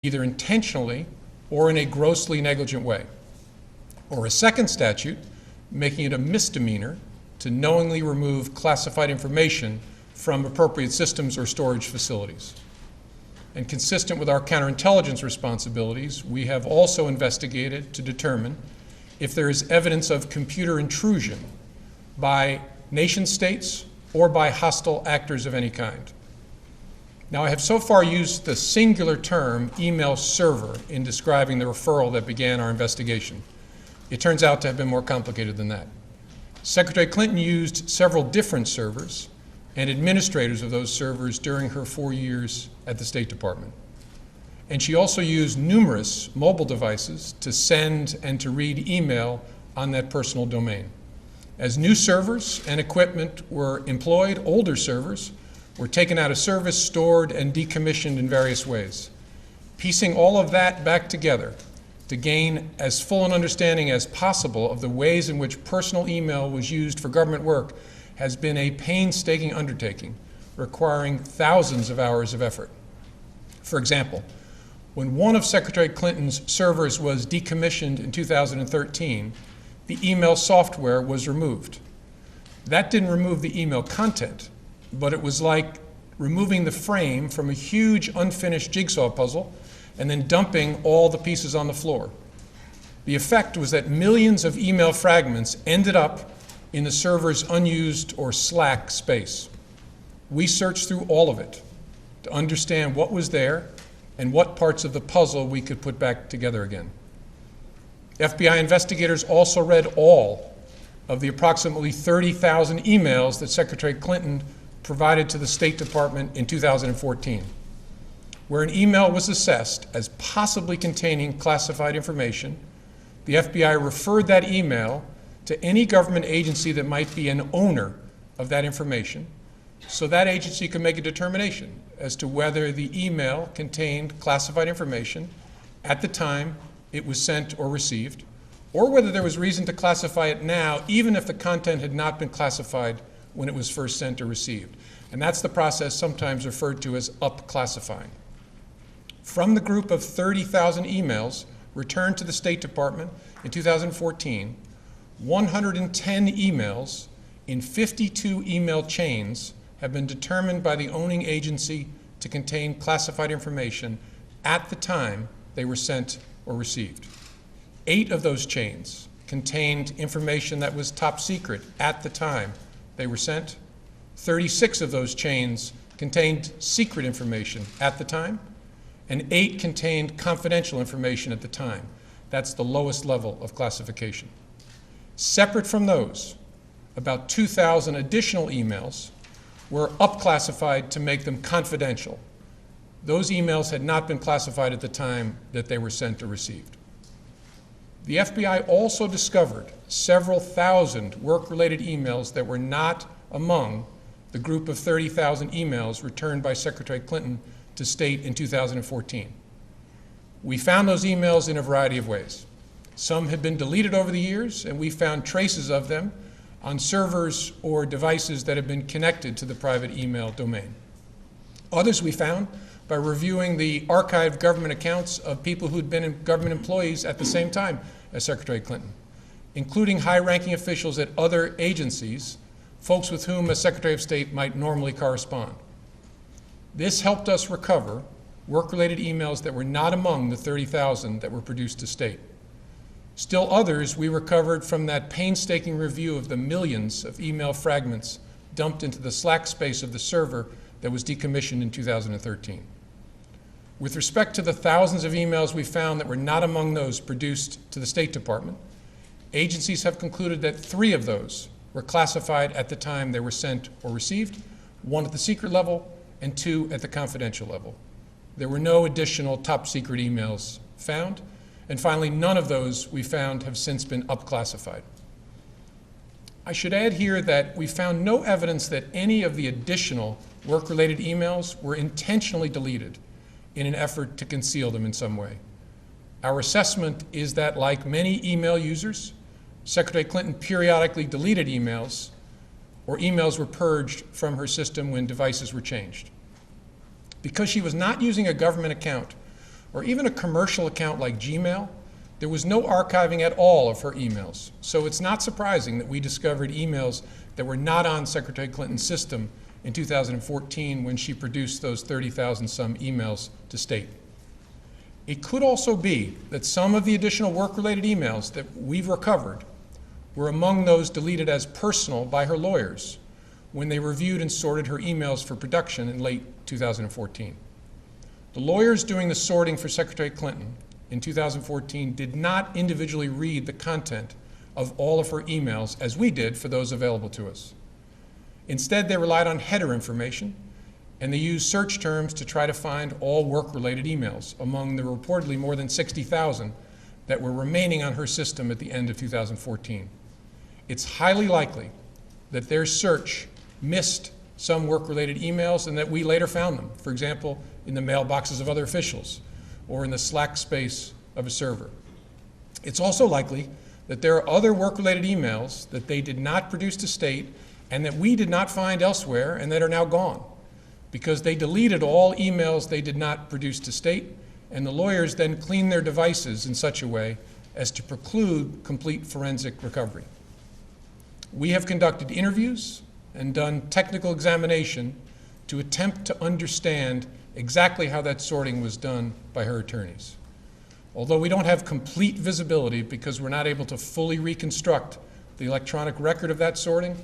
either intentionally or in a grossly negligent way. Or a second statute, making it a misdemeanor to knowingly remove classified information from appropriate systems or storage facilities. And consistent with our counterintelligence responsibilities, we have also investigated to determine if there is evidence of computer intrusion by nation states or by hostile actors of any kind. Now, I have so far used the singular term email server in describing the referral that began our investigation. It turns out to have been more complicated than that. Secretary Clinton used several different servers and administrators of those servers during her 4 years at the State Department. And she also used numerous mobile devices to send and to read email on that personal domain. As new servers and equipment were employed, older servers were taken out of service, stored, and decommissioned in various ways. Piecing all of that back together to gain as full an understanding as possible of the ways in which personal email was used for government work has been a painstaking undertaking, requiring thousands of hours of effort. For example, when one of Secretary Clinton's servers was decommissioned in 2013, the email software was removed. That didn't remove the email content, but it was like removing the frame from a huge unfinished jigsaw puzzle and then dumping all the pieces on the floor. The effect was that millions of email fragments ended up in the server's unused or slack space. We searched through all of it to understand what was there and what parts of the puzzle we could put back together again. FBI investigators also read all of the approximately 30,000 emails that Secretary Clinton provided to the State Department in 2014. Where an email was assessed as possibly containing classified information, the FBI referred that email to any government agency that might be an owner of that information, so that agency could make a determination as to whether the email contained classified information at the time it was sent or received, or whether there was reason to classify it now, even if the content had not been classified when it was first sent or received. And that's the process sometimes referred to as up-classifying. From the group of 30,000 emails returned to the State Department in 2014, 110 emails in 52 email chains have been determined by the owning agency to contain classified information at the time they were sent or received. 8 of those chains contained information that was top secret at the time they were sent. 36 of those chains contained secret information at the time, and 8 contained confidential information at the time. That's the lowest level of classification. Separate from those, about 2,000 additional emails were up-classified to make them confidential. Those emails had not been classified at the time that they were sent or received. The FBI also discovered several thousand work-related emails that were not among the group of 30,000 emails returned by Secretary Clinton to State in 2014. We found those emails in a variety of ways. Some had been deleted over the years, and we found traces of them on servers or devices that had been connected to the private email domain. Others we found by reviewing the archived government accounts of people who'd been government employees at the same time as Secretary Clinton, including high-ranking officials at other agencies, folks with whom a Secretary of State might normally correspond. This helped us recover work-related emails that were not among the 30,000 that were produced to State. Still others we recovered from that painstaking review of the millions of email fragments dumped into the slack space of the server that was decommissioned in 2013. With respect to the thousands of emails we found that were not among those produced to the State Department, agencies have concluded that 3 of those were classified at the time they were sent or received, 1 at the secret level and 2 at the confidential level. There were no additional top secret emails found, and finally, none of those we found have since been up-classified. I should add here that we found no evidence that any of the additional work-related emails were intentionally deleted in an effort to conceal them in some way. Our assessment is that, like many email users, Secretary Clinton periodically deleted emails, or emails were purged from her system when devices were changed. Because she was not using a government account or even a commercial account like Gmail, there was no archiving at all of her emails. So it's not surprising that we discovered emails that were not on Secretary Clinton's system in 2014 when she produced those 30,000 some emails to state. It could also be that some of the additional work-related emails that we've recovered were among those deleted as personal by her lawyers when they reviewed and sorted her emails for production in late 2014. The lawyers doing the sorting for Secretary Clinton in 2014 did not individually read the content of all of her emails as we did for those available to us. Instead, they relied on header information, and they used search terms to try to find all work-related emails among the reportedly more than 60,000 that were remaining on her system at the end of 2014. It's highly likely that their search missed some work-related emails and that we later found them, for example, in the mailboxes of other officials or in the Slack space of a server. It's also likely that there are other work-related emails that they did not produce to state and that we did not find elsewhere and that are now gone because they deleted all emails they did not produce to state, and the lawyers then cleaned their devices in such a way as to preclude complete forensic recovery. We have conducted interviews and done technical examination to attempt to understand exactly how that sorting was done by her attorneys. Although we don't have complete visibility because we're not able to fully reconstruct the electronic record of that sorting,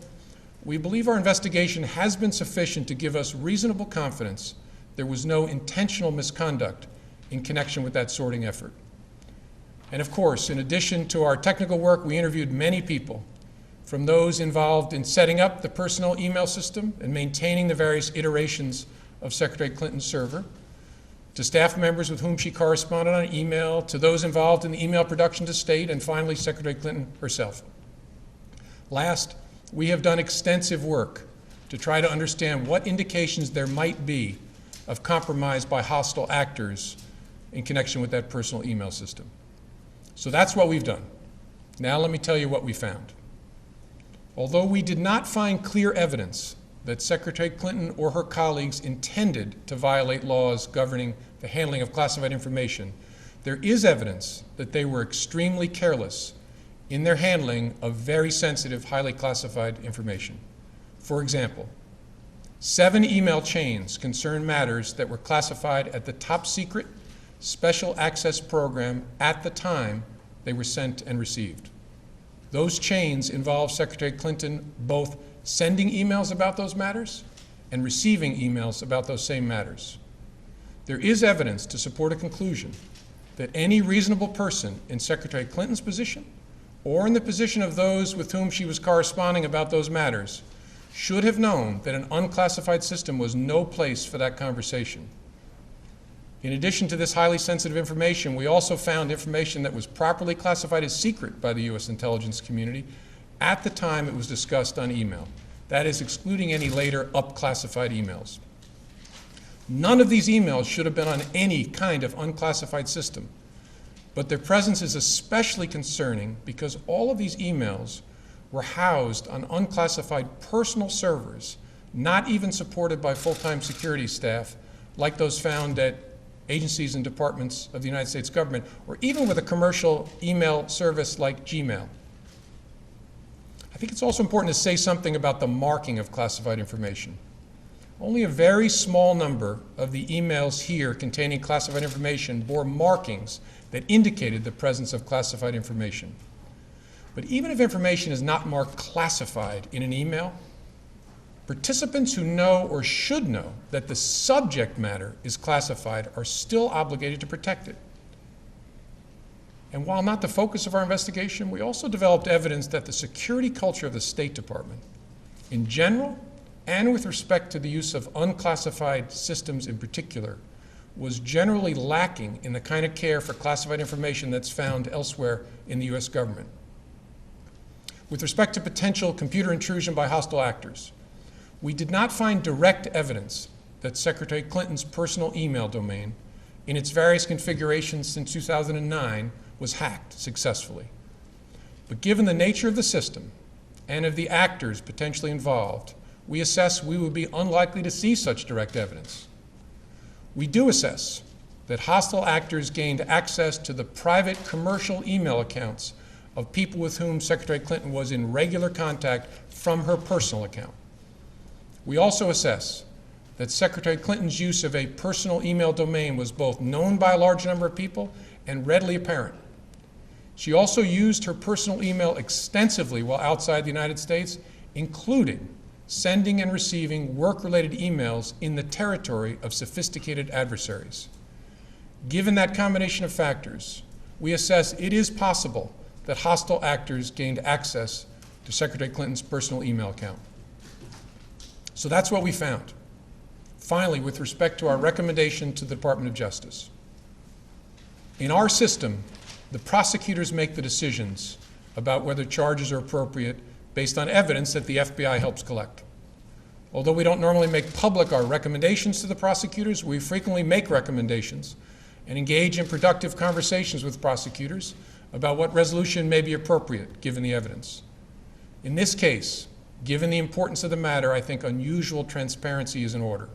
we believe our investigation has been sufficient to give us reasonable confidence there was no intentional misconduct in connection with that sorting effort. And of course, in addition to our technical work, we interviewed many people, from those involved in setting up the personal email system and maintaining the various iterations of Secretary Clinton's server, to staff members with whom she corresponded on email, to those involved in the email production to state, and finally, Secretary Clinton herself. Last, we have done extensive work to try to understand what indications there might be of compromise by hostile actors in connection with that personal email system. So that's what we've done. Now let me tell you what we found. Although we did not find clear evidence that Secretary Clinton or her colleagues intended to violate laws governing the handling of classified information, there is evidence that they were extremely careless in their handling of very sensitive, highly classified information. For example, 7 email chains concern matters that were classified at the top secret special access program at the time they were sent and received. Those chains involve Secretary Clinton both sending emails about those matters and receiving emails about those same matters. There is evidence to support a conclusion that any reasonable person in Secretary Clinton's position or in the position of those with whom she was corresponding about those matters should have known that an unclassified system was no place for that conversation. In addition to this highly sensitive information, we also found information that was properly classified as secret by the U.S. intelligence community at the time it was discussed on email. That is, excluding any later up-classified emails. None of these emails should have been on any kind of unclassified system, but their presence is especially concerning because all of these emails were housed on unclassified personal servers, not even supported by full-time security staff like those found at agencies and departments of the United States government, or even with a commercial email service like Gmail. I think it's also important to say something about the marking of classified information. Only a very small number of the emails here containing classified information bore markings that indicated the presence of classified information. But even if information is not marked classified in an email, participants who know or should know that the subject matter is classified are still obligated to protect it. And while not the focus of our investigation, we also developed evidence that the security culture of the State Department, in general, and with respect to the use of unclassified systems in particular, was generally lacking in the kind of care for classified information that's found elsewhere in the U.S. government. With respect to potential computer intrusion by hostile actors, we did not find direct evidence that Secretary Clinton's personal email domain, in its various configurations since 2009, was hacked successfully. But given the nature of the system and of the actors potentially involved, we assess we would be unlikely to see such direct evidence. We do assess that hostile actors gained access to the private commercial email accounts of people with whom Secretary Clinton was in regular contact from her personal account. We also assess that Secretary Clinton's use of a personal email domain was both known by a large number of people and readily apparent. She also used her personal email extensively while outside the United States, including sending and receiving work-related emails in the territory of sophisticated adversaries. Given that combination of factors, we assess it is possible that hostile actors gained access to Secretary Clinton's personal email account. So that's what we found. Finally, with respect to our recommendation to the Department of Justice. In our system, the prosecutors make the decisions about whether charges are appropriate based on evidence that the FBI helps collect. Although we don't normally make public our recommendations to the prosecutors, we frequently make recommendations and engage in productive conversations with prosecutors about what resolution may be appropriate given the evidence. In this case, given the importance of the matter, I think unusual transparency is in order.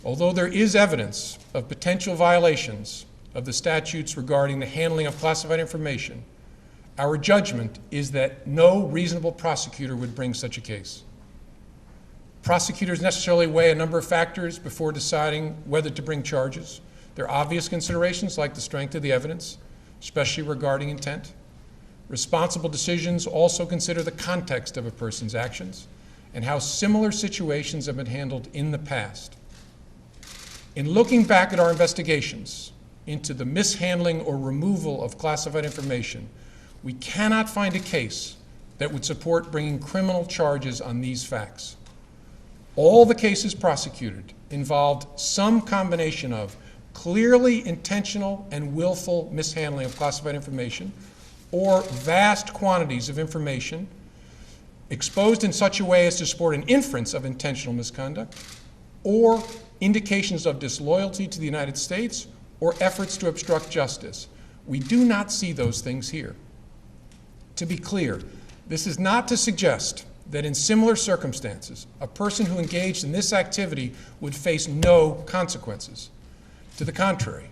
Although there is evidence of potential violations of the statutes regarding the handling of classified information, our judgment is that no reasonable prosecutor would bring such a case. Prosecutors necessarily weigh a number of factors before deciding whether to bring charges. There are obvious considerations like the strength of the evidence, especially regarding intent. Responsible decisions also consider the context of a person's actions and how similar situations have been handled in the past. In looking back at our investigations into the mishandling or removal of classified information, we cannot find a case that would support bringing criminal charges on these facts. All the cases prosecuted involved some combination of clearly intentional and willful mishandling of classified information or vast quantities of information exposed in such a way as to support an inference of intentional misconduct or indications of disloyalty to the United States or efforts to obstruct justice. We do not see those things here. To be clear, this is not to suggest that in similar circumstances, a person who engaged in this activity would face no consequences. To the contrary,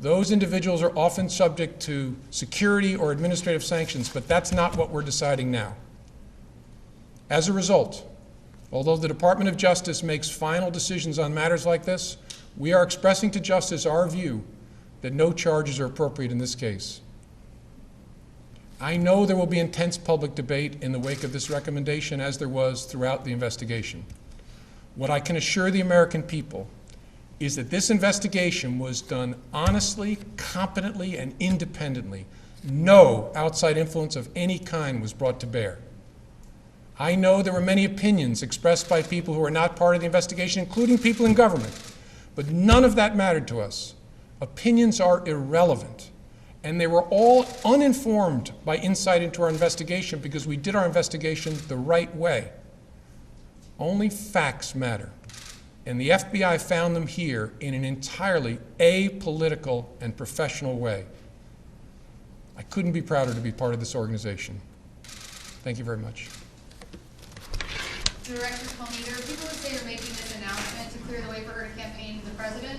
those individuals are often subject to security or administrative sanctions, but that's not what we're deciding now. As a result, although the Department of Justice makes final decisions on matters like this, we are expressing to Justice our view that no charges are appropriate in this case. I know there will be intense public debate in the wake of this recommendation, as there was throughout the investigation. What I can assure the American people is that this investigation was done honestly, competently, and independently. No outside influence of any kind was brought to bear. I know there were many opinions expressed by people who are not part of the investigation, including people in government, but none of that mattered to us. Opinions are irrelevant. And they were all uninformed by insight into our investigation because we did our investigation the right way. Only facts matter. And the FBI found them here in an entirely apolitical and professional way. I couldn't be prouder to be part of this organization. Thank you very much. Director Comey, there are people who say you're making this announcement to clear the way for her to campaign to the president.